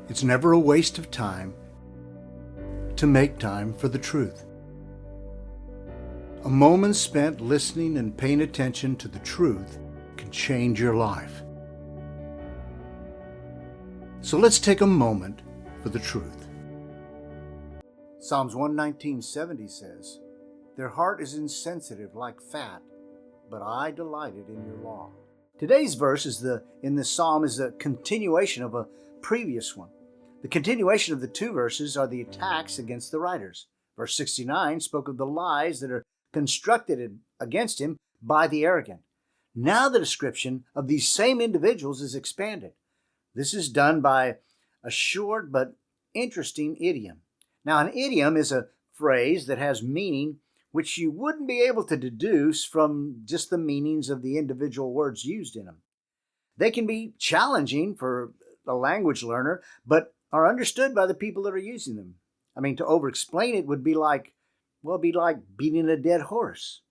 It's never a waste of time to make time for the truth. A moment spent listening and paying attention to the truth can change your life. So let's take a moment for the truth. Psalms 119:70 says, "Their heart is insensitive like fat, but I delighted in your law." Today's verse in this psalm is a continuation of a previous one. The continuation of the two verses are the attacks against the writers. Verse 69 spoke of the lies that are constructed against him by the arrogant. Now the description of these same individuals is expanded. This is done by a short but interesting idiom. Now, an idiom is a phrase that has meaning which you wouldn't be able to deduce from just the meanings of the individual words used in them. They can be challenging for a language learner, but are understood by the people that are using them. To over-explain it would be like beating a dead horse.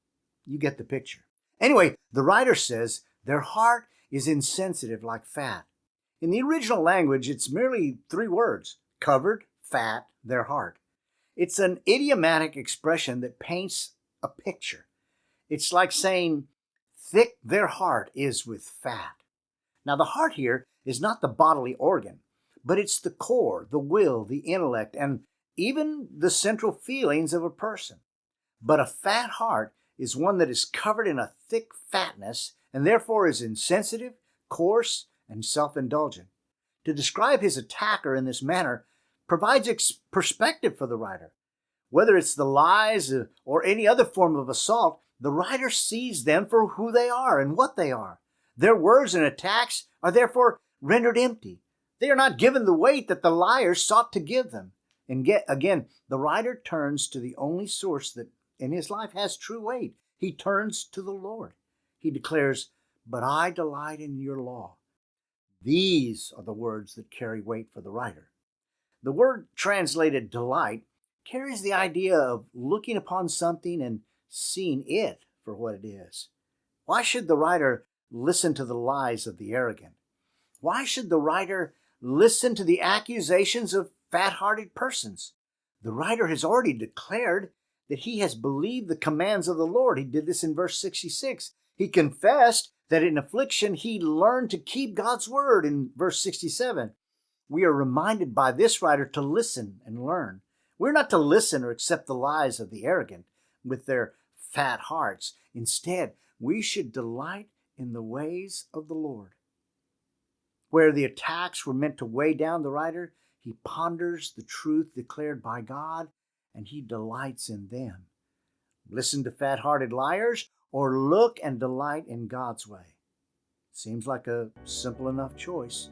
You get the picture. Anyway, the writer says, their heart is insensitive like fat. In the original language, it's merely three words: covered, fat, their heart. It's an idiomatic expression that paints a picture. It's like saying, thick their heart is with fat. Now, the heart here is not the bodily organ, but it's the core, the will, the intellect, and even the central feelings of a person. But a fat heart is one that is covered in a thick fatness and therefore is insensitive, coarse, and self-indulgent. To describe his attacker in this manner provides perspective for the writer. Whether it's the lies or any other form of assault, the writer sees them for who they are and what they are. Their words and attacks are therefore rendered empty. They are not given the weight that the liars sought to give them. And again, the writer turns to the only source that in his life has true weight. He turns to the Lord. He declares, "But I delight in your law." These are the words that carry weight for the writer. The word translated delight carries the idea of looking upon something and seeing it for what it is. Why should the writer listen to the lies of the arrogant? Why should the writer listen to the accusations of fat-hearted persons? The writer has already declared that he has believed the commands of the Lord. He did this in verse 66. He confessed that in affliction he learned to keep God's word in verse 67. We are reminded by this writer to listen and learn. We're not to listen or accept the lies of the arrogant with their fat hearts. Instead, we should delight in the ways of the Lord. Where the attacks were meant to weigh down the writer, he ponders the truth declared by God, and he delights in them. Listen to fat-hearted liars, or look and delight in God's way. Seems like a simple enough choice.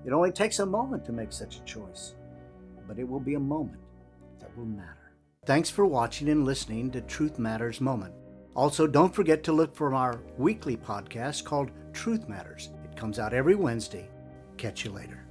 It only takes a moment to make such a choice, but it will be a moment that will matter. Thanks for watching and listening to Truth Matters Moment. Also, don't forget to look for our weekly podcast called Truth Matters. It comes out every Wednesday. Catch you later.